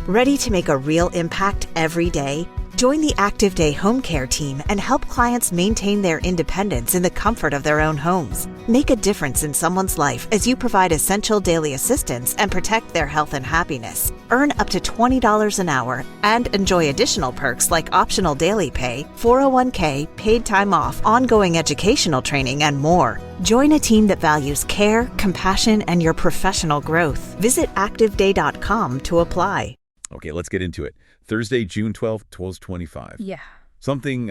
Ready to make a real impact every day? Join the Active Day Home Care team and help clients maintain their independence in the comfort of their own homes. Make a difference in someone's life as you provide essential daily assistance and protect their health and happiness. Earn up to $20 an hour and enjoy additional perks like optional daily pay, 401k, paid time off, ongoing educational training, and more. Join a team that values care, compassion, and your professional growth. Visit activeday.com to apply. Okay, let's get into it. Thursday, June 12th, 2025. Yeah. Something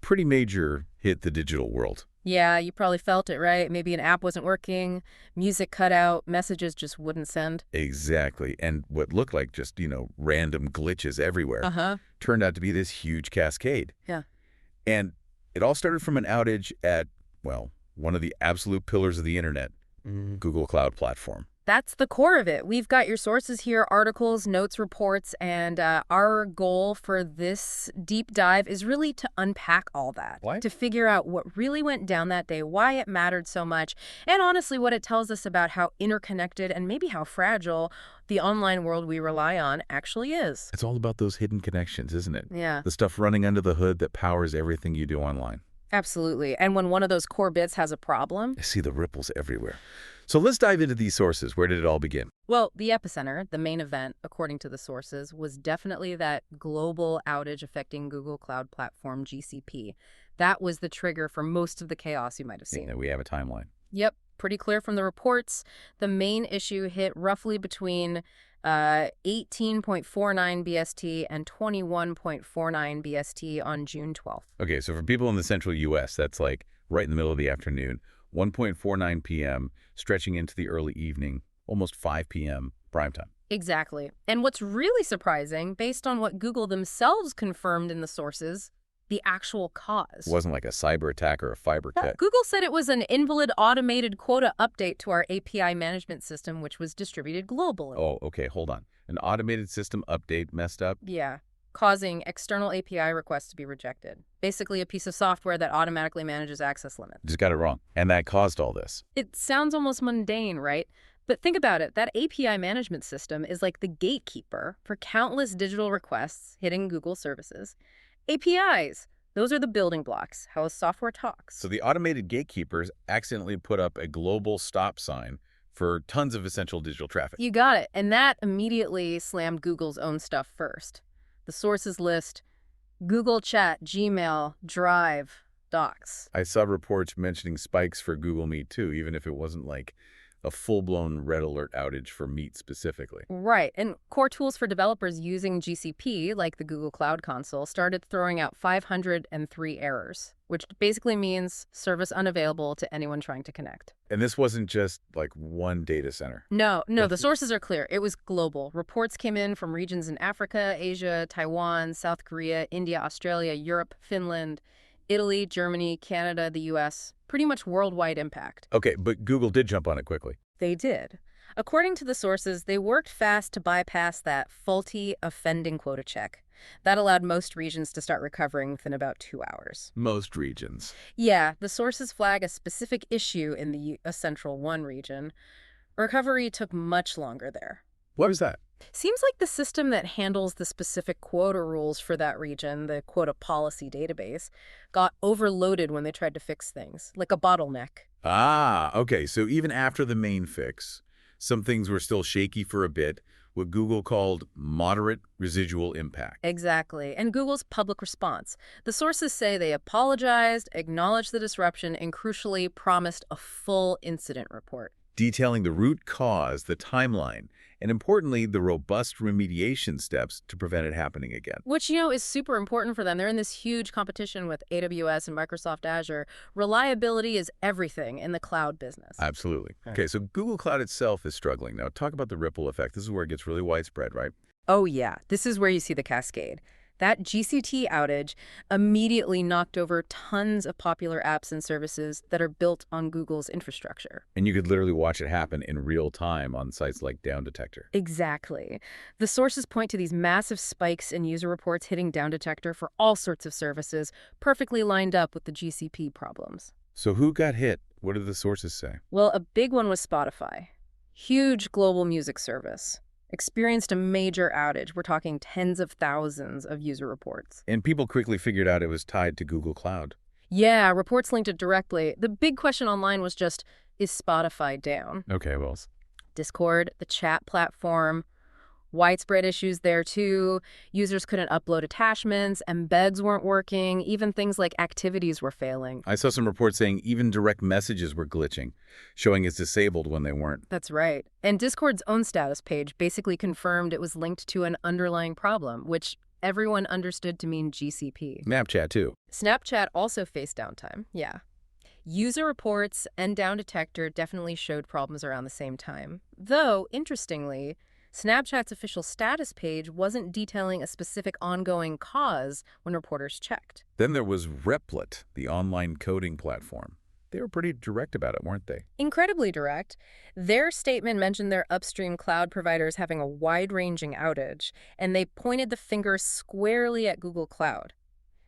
pretty major hit the digital world. Yeah, you probably felt it, right? Maybe an app wasn't working, music cut out, messages just wouldn't send. Exactly. And what looked like just, random glitches everywhere turned out to be this huge cascade. Yeah. And it all started from an outage at, well, one of the absolute pillars of the internet, Google Cloud Platform. That's the core of it. We've got your sources here, articles, notes, reports, and our goal for this deep dive is really to unpack all that. What? To figure out what really went down that day, why it mattered so much, and honestly what it tells us about how interconnected and maybe how fragile the online world we rely on actually is. It's all about those hidden connections, isn't it? Yeah. The stuff running under the hood that powers everything you do online. Absolutely. And when one of those core bits has a problem... I see the ripples everywhere. So let's dive into these sources. Where did it all begin? Well, the epicenter, the main event, according to the sources, was definitely that global outage affecting Google Cloud Platform, GCP. That was the trigger for most of the chaos you might have seen. Yeah, we have a timeline. Yep, pretty clear from the reports. The main issue hit roughly between 18.49 BST and 21.49 BST on June 12th. Okay, so for people in the central U.S., that's like right in the middle of the afternoon, 1.49 p.m., stretching into the early evening, almost 5 p.m. prime time. Exactly. And what's really surprising, based on what Google themselves confirmed in the sources, the actual cause. It wasn't like a cyber attack or a fiber cut. Google said it was an invalid automated quota update to our API management system, which was distributed globally. Oh, okay, hold on. An automated system update messed up? Yeah, causing external API requests to be rejected. Basically a piece of software that automatically manages access limits. Just got it wrong. And that caused all this. It sounds almost mundane, right? But think about it. That API management system is like the gatekeeper for countless digital requests hitting Google services. APIs, those are the building blocks, how a software talks. So the automated gatekeepers accidentally put up a global stop sign for tons of essential digital traffic. You got it. And that immediately slammed Google's own stuff first. The sources list: Google Chat, Gmail, Drive, Docs. I saw reports mentioning spikes for Google Meet too, even if it wasn't like a full-blown red alert outage for Meet specifically. Right. And core tools for developers using GCP, like the Google Cloud Console, started throwing out 503 errors, which basically means service unavailable to anyone trying to connect. And this wasn't just like one data center. No, the sources are clear. It was global. Reports came in from regions in Africa, Asia, Taiwan, South Korea, India, Australia, Europe, Finland, Italy, Germany, Canada, the US. Pretty much worldwide impact. Okay, but Google did jump on it quickly. They did. According to the sources, they worked fast to bypass that faulty offending quota check. That allowed most regions to start recovering within about 2 hours. Most regions. Yeah, the sources flag a specific issue in the Central 1 region. Recovery took much longer there. What was that? Seems like the system that handles the specific quota rules for that region, the quota policy database, got overloaded when they tried to fix things, like a bottleneck. Ah, okay. So even after the main fix, some things were still shaky for a bit, what Google called moderate residual impact. Exactly. And Google's public response. The sources say they apologized, acknowledged the disruption, and crucially promised a full incident report. Detailing the root cause, the timeline, and importantly, the robust remediation steps to prevent it happening again. Which, is super important for them. They're in this huge competition with AWS and Microsoft Azure. Reliability is everything in the cloud business. Absolutely. Okay, so Google Cloud itself is struggling. Now, talk about the ripple effect. This is where it gets really widespread, right? Oh, yeah. This is where you see the cascade. That GCT outage immediately knocked over tons of popular apps and services that are built on Google's infrastructure. And you could literally watch it happen in real time on sites like Down Detector. Exactly. The sources point to these massive spikes in user reports hitting Down Detector for all sorts of services, perfectly lined up with the GCP problems. So who got hit? What did the sources say? Well, a big one was Spotify. Huge global music service. experienced a major outage. We're talking tens of thousands of user reports. And people quickly figured out it was tied to Google Cloud. Yeah, reports linked it directly. The big question online was just, is Spotify down? Okay, well, Discord, the chat platform, widespread issues there too. Users couldn't upload attachments, embeds weren't working, even things like activities were failing. I saw some reports saying even direct messages were glitching, showing it's disabled when they weren't. That's right. And Discord's own status page basically confirmed it was linked to an underlying problem, which everyone understood to mean GCP. Snapchat, too. Snapchat also faced downtime, yeah. User reports and Down Detector definitely showed problems around the same time. Though, interestingly, Snapchat's official status page wasn't detailing a specific ongoing cause when reporters checked. Then there was Replit, the online coding platform. They were pretty direct about it, weren't they? Incredibly direct. Their statement mentioned their upstream cloud providers having a wide-ranging outage, and they pointed the finger squarely at Google Cloud.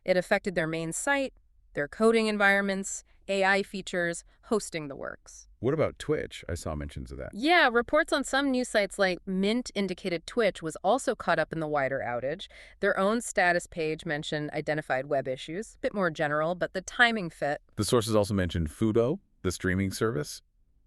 It affected their main site, their coding environments, AI features, hosting the works. What about Twitch? I saw mentions of that. Yeah, reports on some news sites like Mint indicated Twitch was also caught up in the wider outage. Their own status page mentioned identified web issues, a bit more general, but the timing fit. The sources also mentioned Fubo, the streaming service.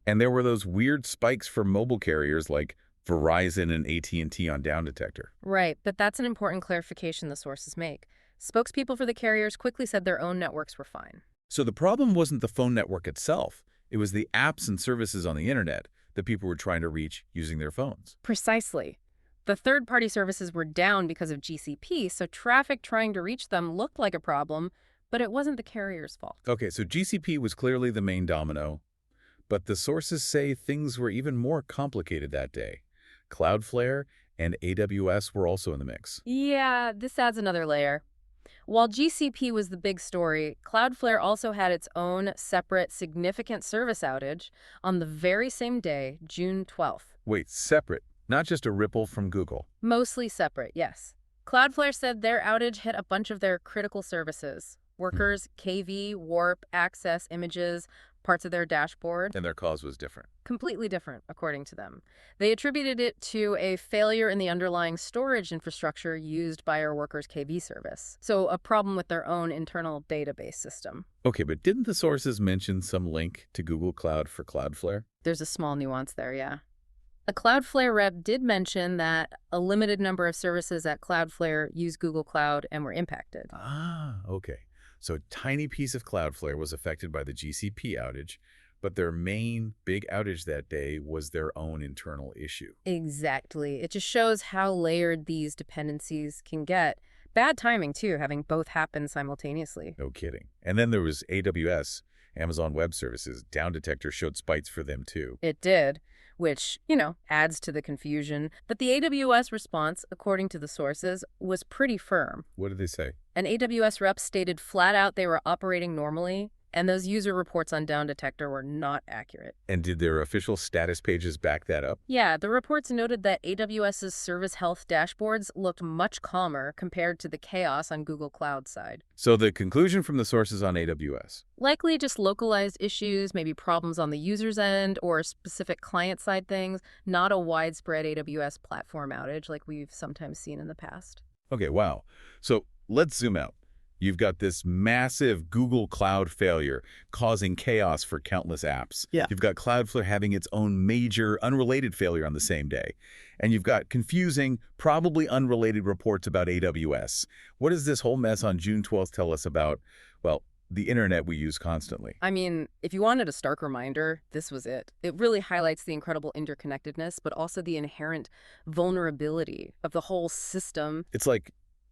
And there were those weird spikes for mobile carriers like Verizon and AT&T on Down Detector. Right, but that's an important clarification the sources make. Spokespeople for the carriers quickly said their own networks were fine. So the problem wasn't the phone network itself. It was the apps and services on the internet that people were trying to reach using their phones. Precisely. The third-party services were down because of GCP, so traffic trying to reach them looked like a problem, but it wasn't the carrier's fault. Okay, so GCP was clearly the main domino, but the sources say things were even more complicated that day. Cloudflare and AWS were also in the mix. Yeah, this adds another layer. While GCP was the big story, Cloudflare also had its own separate significant service outage on the very same day, June 12th. Wait, separate, not just a ripple from Google. Mostly separate, yes. Cloudflare said their outage hit a bunch of their critical services. Workers, KV, Warp, Access, Images, parts of their dashboard. And their cause was different. Completely different, according to them. They attributed it to a failure in the underlying storage infrastructure used by our workers' KV service. So a problem with their own internal database system. Okay, but didn't the sources mention some link to Google Cloud for Cloudflare? There's a small nuance there, yeah. A Cloudflare rep did mention that a limited number of services at Cloudflare use Google Cloud and were impacted. Ah, okay. So a tiny piece of Cloudflare was affected by the GCP outage, but their main big outage that day was their own internal issue. Exactly. It just shows how layered these dependencies can get. Bad timing, too, having both happen simultaneously. No kidding. And then there was AWS, Amazon Web Services. Down Detector showed spikes for them, too. It did, which, adds to the confusion. But the AWS response, according to the sources, was pretty firm. What did they say? An AWS rep stated flat out they were operating normally, and those user reports on Down Detector were not accurate. And did their official status pages back that up? Yeah, the reports noted that AWS's service health dashboards looked much calmer compared to the chaos on Google Cloud side. So the conclusion from the sources on AWS? Likely just localized issues, maybe problems on the user's end or specific client-side things, not a widespread AWS platform outage like we've sometimes seen in the past. Okay, wow. So let's zoom out. You've got this massive Google Cloud failure causing chaos for countless apps. Yeah. You've got Cloudflare having its own major unrelated failure on the same day. And you've got confusing, probably unrelated reports about AWS. What does this whole mess on June 12th tell us about, well, the internet we use constantly? I mean, if you wanted a stark reminder, this was it. It really highlights the incredible interconnectedness, but also the inherent vulnerability of the whole system. It's like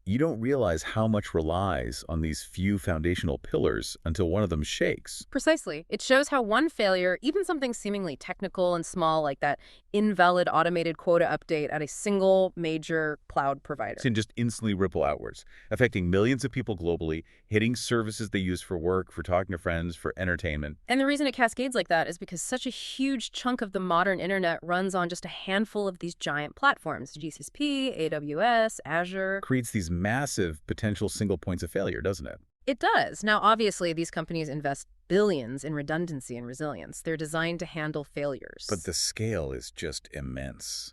you don't realize how much relies on these few foundational pillars until one of them shakes. Precisely. It shows how one failure, even something seemingly technical and small like that invalid automated quota update at a single major cloud provider, Can just instantly ripple outwards, affecting millions of people globally, hitting services they use for work, for talking to friends, for entertainment. And the reason it cascades like that is because such a huge chunk of the modern internet runs on just a handful of these giant platforms, GCP, AWS, Azure. Creates these massive potential single points of failure, doesn't it? It does. Now, obviously, these companies invest billions in redundancy and resilience. They're designed to handle failures. But the scale is just immense.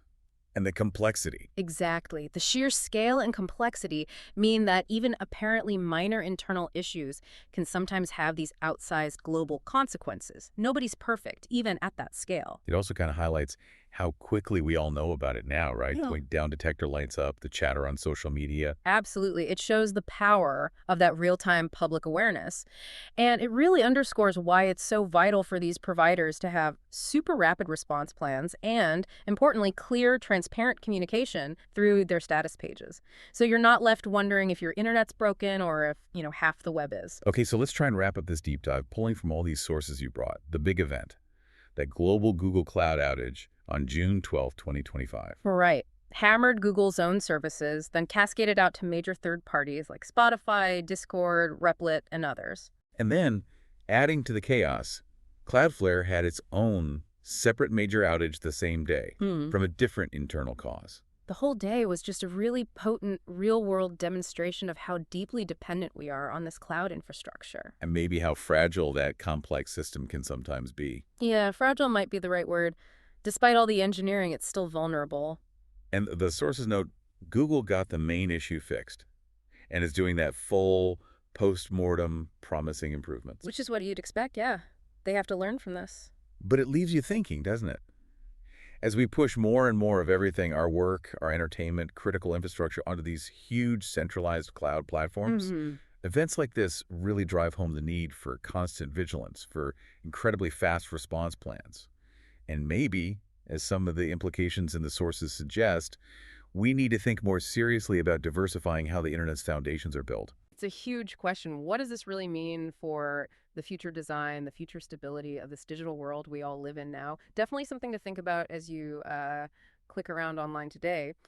And the complexity. Exactly. The sheer scale and complexity mean that even apparently minor internal issues can sometimes have these outsized global consequences. Nobody's perfect, even at that scale. It also kind of highlights how quickly we all know about it now, right? Yeah. Going down detector lights up, the chatter on social media. Absolutely. It shows the power of that real-time public awareness. And it really underscores why it's so vital for these providers to have super rapid response plans and, importantly, clear, transparent communication through their status pages. So you're not left wondering if your internet's broken or if, half the web is. Okay, so let's try and wrap up this deep dive, pulling from all these sources you brought. The big event, that global Google Cloud outage on June 12th, 2025. Right. Hammered Google's own services, then cascaded out to major third parties like Spotify, Discord, Replit, and others. And then, adding to the chaos, Cloudflare had its own separate major outage the same day from a different internal cause. The whole day was just a really potent, real-world demonstration of how deeply dependent we are on this cloud infrastructure. And maybe how fragile that complex system can sometimes be. Yeah, fragile might be the right word. Despite all the engineering, it's still vulnerable. And the sources note Google got the main issue fixed and is doing that full post-mortem promising improvements. Which is what you'd expect, yeah. They have to learn from this. But it leaves you thinking, doesn't it? As we push more and more of everything, our work, our entertainment, critical infrastructure onto these huge centralized cloud platforms, events like this really drive home the need for constant vigilance, for incredibly fast response plans. And maybe, as some of the implications in the sources suggest, we need to think more seriously about diversifying how the Internet's foundations are built. It's a huge question. What does this really mean for the future design, the future stability of this digital world we all live in now? Definitely something to think about as you click around online today.